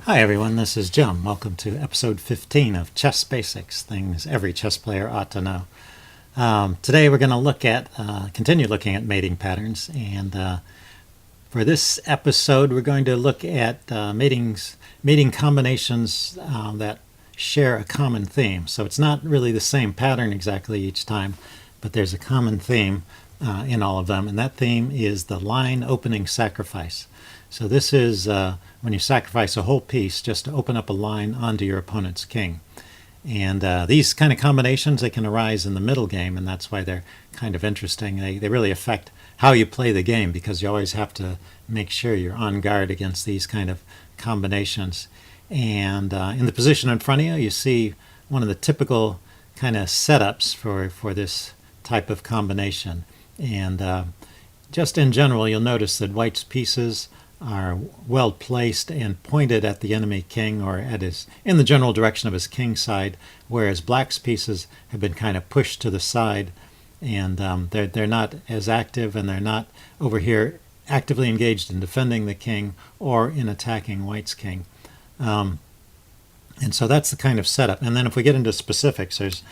Hi everyone, this is Jim. Welcome to episode 15 of Chess Basics, things every chess player ought to know. Today we're going to continue looking at mating patterns, and for this episode we're going to look at mating combinations that share a common theme. So it's not really the same pattern exactly each time, but there's a common theme in all of them, and that theme is the line opening sacrifice. So this is when you sacrifice a whole piece just to open up a line onto your opponent's king. And these kind of combinations, they can arise in the middle game, and that's why they're kind of interesting. They really affect how you play the game, because you always have to make sure you're on guard against these kind of combinations. And in the position in front of you, you see one of the typical kind of setups for this type of combination. And just in general, you'll notice that white's pieces are well placed and pointed at the enemy king, or in the general direction of his king side, whereas black's pieces have been kind of pushed to the side, and they're not as active, and they're not over here actively engaged in defending the king or in attacking white's king. And so that's the kind of setup. And then if we get into specifics, there's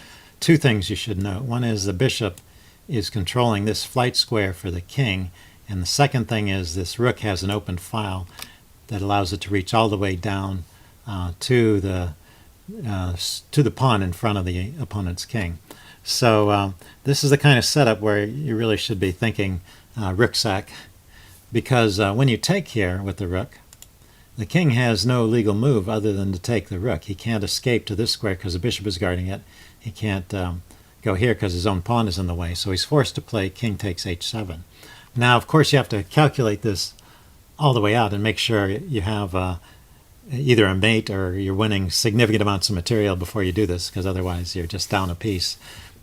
two things you should know. One is the bishop is controlling this flight square for the king, and the second thing is this rook has an open file that allows it to reach all the way down to the pawn in front of the opponent's king. So this is the kind of setup where you really should be thinking rook sack, because when you take here with the rook, the king has no legal move other than to take the rook. He can't escape to this square because the bishop is guarding it. He can't go here because his own pawn is in the way, so he's forced to play king takes h7. Now, of course, you have to calculate this all the way out and make sure you have either a mate or you're winning significant amounts of material before you do this, because otherwise you're just down a piece.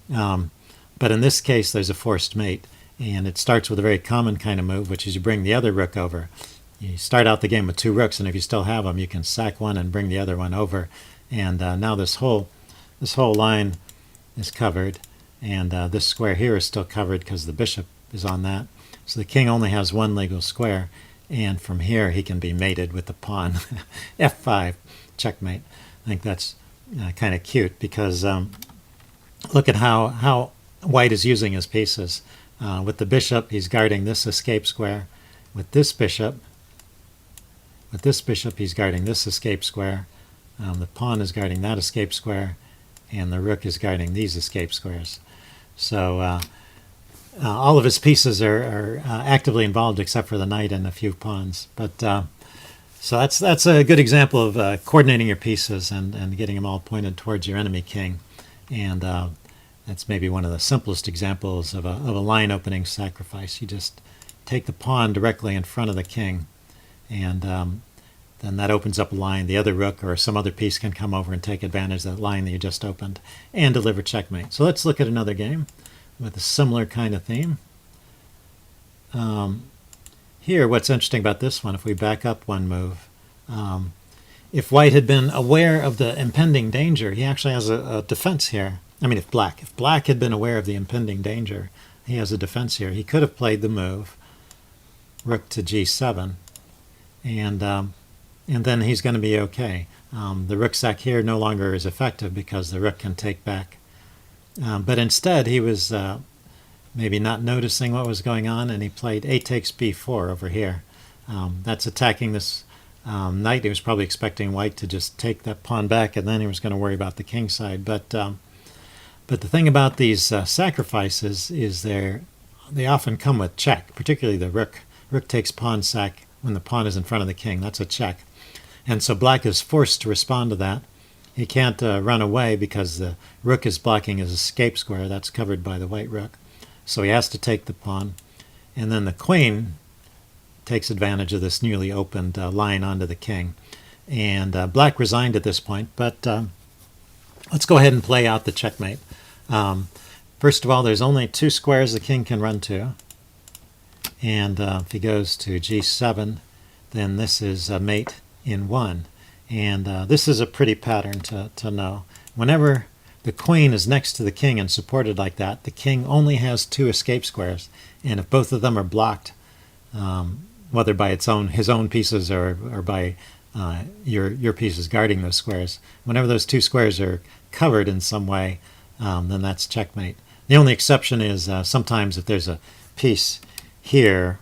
But in this case, there's a forced mate, and it starts with a very common kind of move, which is you bring the other rook over. You start out the game with two rooks, and if you still have them, you can sack one and bring the other one over. And now this whole line is covered, and this square here is still covered because the bishop is on that. So the king only has one legal square, and from here he can be mated with the pawn. f5, checkmate. I think that's kind of cute, because look at how white is using his pieces. With the bishop, he's guarding this escape square. With this bishop, he's guarding this escape square. The pawn is guarding that escape square, and the rook is guarding these escape squares. So all of his pieces are actively involved except for the knight and a few pawns. But so that's a good example of coordinating your pieces and getting them all pointed towards your enemy king. And that's maybe one of the simplest examples of a line opening sacrifice. You just take the pawn directly in front of the king, and then that opens up a line. The other rook or some other piece can come over and take advantage of that line that you just opened and deliver checkmate. So let's look at another game with a similar kind of theme. Here, what's interesting about this one, if we back up one move, if white had been aware of the impending danger, he actually has a defense here. I mean, if black had been aware of the impending danger, he has a defense here. He could have played the move rook to g7, and then he's going to be okay. The rook sack here no longer is effective because the rook can take back. But instead, he was maybe not noticing what was going on, and he played a takes b4 over here. That's attacking this knight. He was probably expecting white to just take that pawn back, and then he was going to worry about the king side. But the thing about these sacrifices is they often come with check, particularly the rook. Rook takes pawn sack when the pawn is in front of the king. That's a check. And so black is forced to respond to that. He can't run away because the rook is blocking his escape square. That's covered by the white rook. So he has to take the pawn. And then the queen takes advantage of this newly opened line onto the king. And black resigned at this point, but let's go ahead and play out the checkmate. First of all, there's only two squares the king can run to. And if he goes to g7, then this is a mate in 1. And this is a pretty pattern to know. Whenever the queen is next to the king and supported like that, the king only has two escape squares. And if both of them are blocked, whether by his own pieces or by your piece is guarding those squares. Whenever those two squares are covered in some way, then that's checkmate. The only exception is sometimes if there's a piece here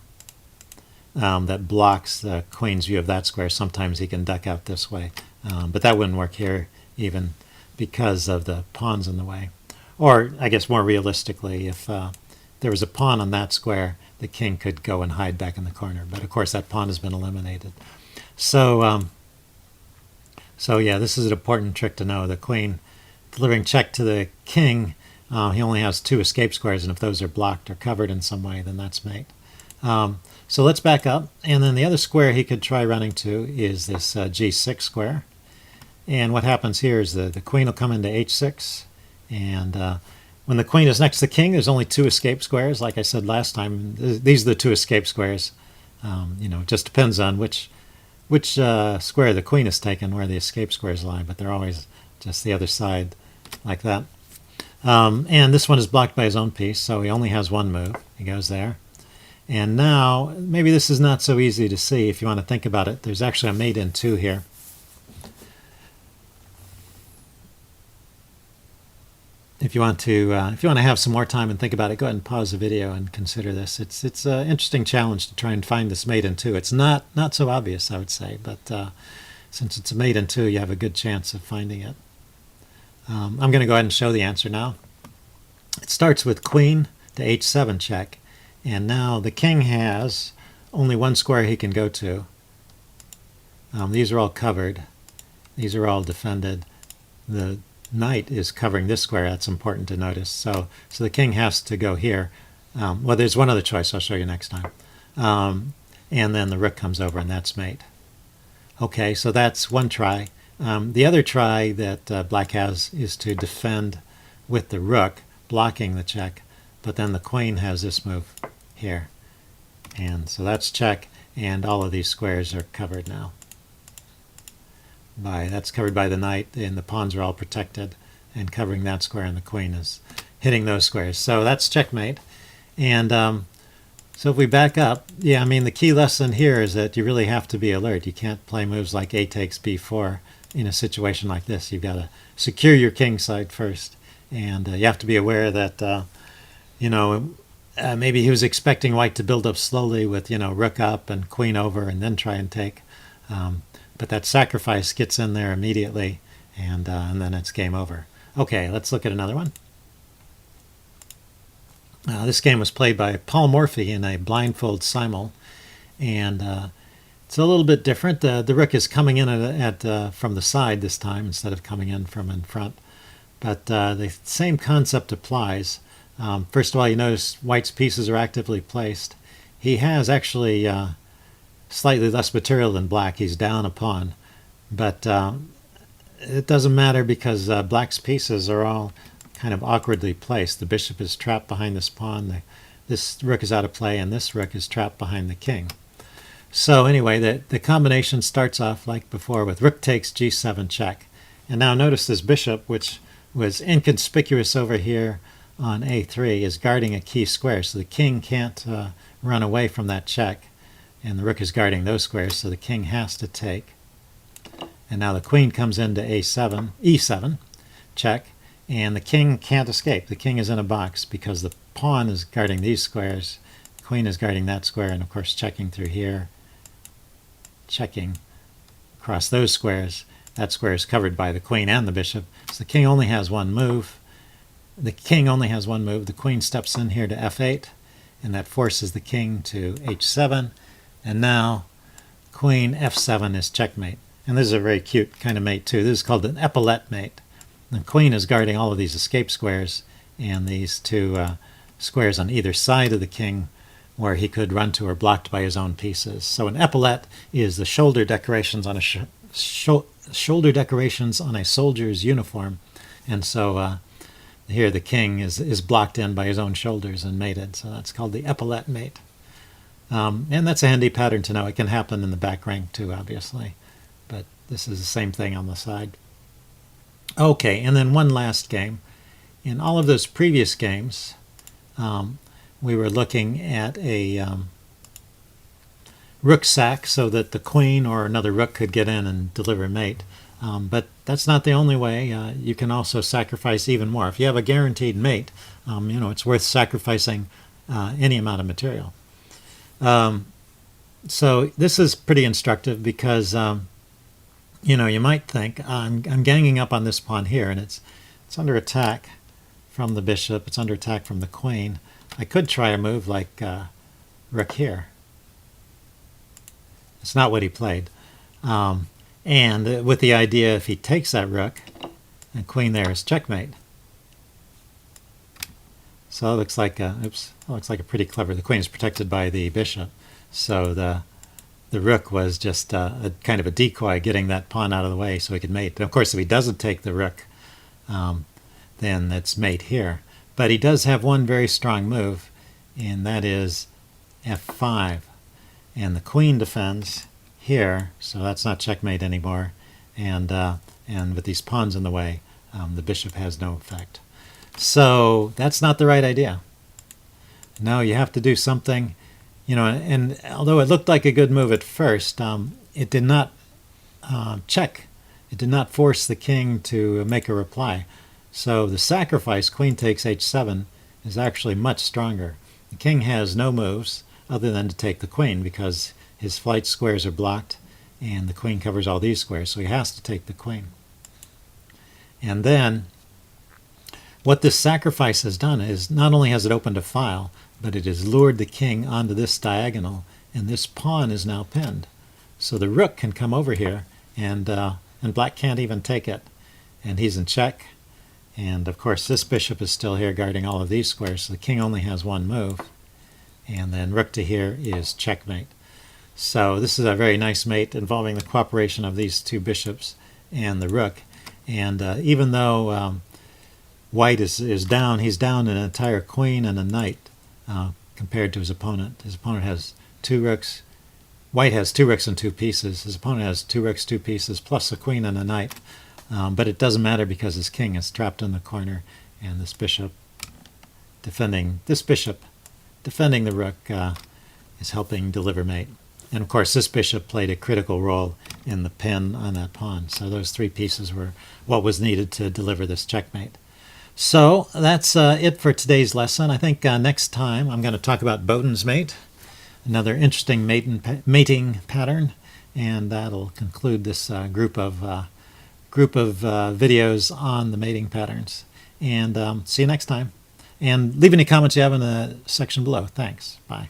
that blocks the queen's view of that square, sometimes he can duck out this way. But that wouldn't work here even because of the pawns in the way. Or I guess more realistically, if there was a pawn on that square, the king could go and hide back in the corner. But of course that pawn has been eliminated. So yeah, this is an important trick to know. The queen delivering check to the king, he only has two escape squares, and if those are blocked or covered in some way, then that's mate. So let's back up, and then the other square he could try running to is this g6 square. And what happens here is the queen will come into h6, and when the queen is next to the king, there's only two escape squares. Like I said last time, these are the two escape squares. It just depends on which square the queen is taken, where the escape squares lie, but they're always just the other side like that. And this one is blocked by his own piece, so he only has one move. He goes there. And now, maybe this is not so easy to see if you want to think about it. There's actually a mate in 2 here. If you want to have some more time and think about it, go ahead and pause the video and consider this. It's an interesting challenge to try and find this mate in 2. It's not so obvious, I would say, but since it's a mate in 2, you have a good chance of finding it. I'm going to go ahead and show the answer now. It starts with queen to h7 check, and now the king has only one square he can go to. These are all covered. These are all defended. The knight is covering this square. That's important to notice. So the king has to go here. Well, there's one other choice. I'll show you next time. And then the rook comes over, and that's mate. Okay, so that's one try. The other try that black has is to defend with the rook, blocking the check, but then the queen has this move here. And so that's check, and all of these squares are covered now. That's covered by the knight, and the pawns are all protected, and covering that square, and the queen is hitting those squares. So that's checkmate. And so if we back up, yeah, I mean, the key lesson here is that you really have to be alert. You can't play moves like a takes b4 in a situation like this. You've got to secure your king side first, and you have to be aware that maybe he was expecting white to build up slowly with rook up and queen over and then try and take, but that sacrifice gets in there immediately, and then it's game over. Okay, let's look at another one. This game was played by Paul Morphy in a blindfold simul, and it's a little bit different. The rook is coming in from the side this time instead of coming in from in front. But the same concept applies. First of all, you notice white's pieces are actively placed. He has actually slightly less material than black. He's down a pawn. But it doesn't matter because black's pieces are all kind of awkwardly placed. The bishop is trapped behind this pawn. This rook is out of play, and this rook is trapped behind the king. So anyway, the combination starts off like before with rook takes g7 check. And now notice this bishop, which was inconspicuous over here on a3, is guarding a key square. So the king can't run away from that check. And the rook is guarding those squares, so the king has to take. And now the queen comes into e7, check. And the king can't escape. The king is in a box because the pawn is guarding these squares. The queen is guarding that square, and of course checking through here. Checking across those squares. That square is covered by the queen and the bishop. So the king only has one move. The queen steps in here to f8, and that forces the king to h7. And now queen f7 is checkmate. And this is a very cute kind of mate too. This is called an epaulette mate. The queen is guarding all of these escape squares and these two squares on either side of the king where he could run to or blocked by his own pieces. So an epaulette is the shoulder decorations on a soldier's uniform. And so here the king is blocked in by his own shoulders and mated. So that's called the epaulette mate. And that's a handy pattern to know. It can happen in the back rank too, obviously. But this is the same thing on the side. Okay, and then one last game. In all of those previous games, we were looking at a rook sack so that the queen or another rook could get in and deliver mate. But that's not the only way. You can also sacrifice even more. If you have a guaranteed mate, it's worth sacrificing any amount of material. So this is pretty instructive because, you might think, I'm ganging up on this pawn here, and it's under attack from the bishop. It's under attack from the queen. I could try a move like rook here. It's not what he played. And with the idea if he takes that rook, and queen there is checkmate. So it looks like a pretty clever. The queen is protected by the bishop, so the rook was just a kind of a decoy, getting that pawn out of the way so he could mate. And of course, if he doesn't take the rook, then it's mate here. But he does have one very strong move, and that is f5, and the queen defends here, so that's not checkmate anymore. And with these pawns in the way, the bishop has no effect. So that's not the right idea. No, you have to do something, and although it looked like a good move at first, it did not check. It did not force the king to make a reply. So the sacrifice, queen takes h7, is actually much stronger. The king has no moves other than to take the queen because his flight squares are blocked and the queen covers all these squares, so he has to take the queen. And then what this sacrifice has done is not only has it opened a file, but it has lured the king onto this diagonal, and this pawn is now pinned. So the rook can come over here, and black can't even take it, and he's in check. And of course this bishop is still here guarding all of these squares, so the king only has one move. And then rook to here is checkmate. So this is a very nice mate involving the cooperation of these two bishops and the rook. And even though white is down, he's down an entire queen and a knight compared to his opponent. His opponent has two rooks. White has two rooks and two pieces. His opponent has two rooks, two pieces, plus a queen and a knight. But it doesn't matter because his king is trapped in the corner, and this bishop defending the rook is helping deliver mate. And of course this bishop played a critical role in the pin on that pawn. So those three pieces were what was needed to deliver this checkmate. So that's it for today's lesson. I think next time I'm going to talk about Bowden's mate, another interesting mating pattern, and that'll conclude this group of videos on the mating patterns. And see you next time. And leave any comments you have in the section below. Thanks. Bye.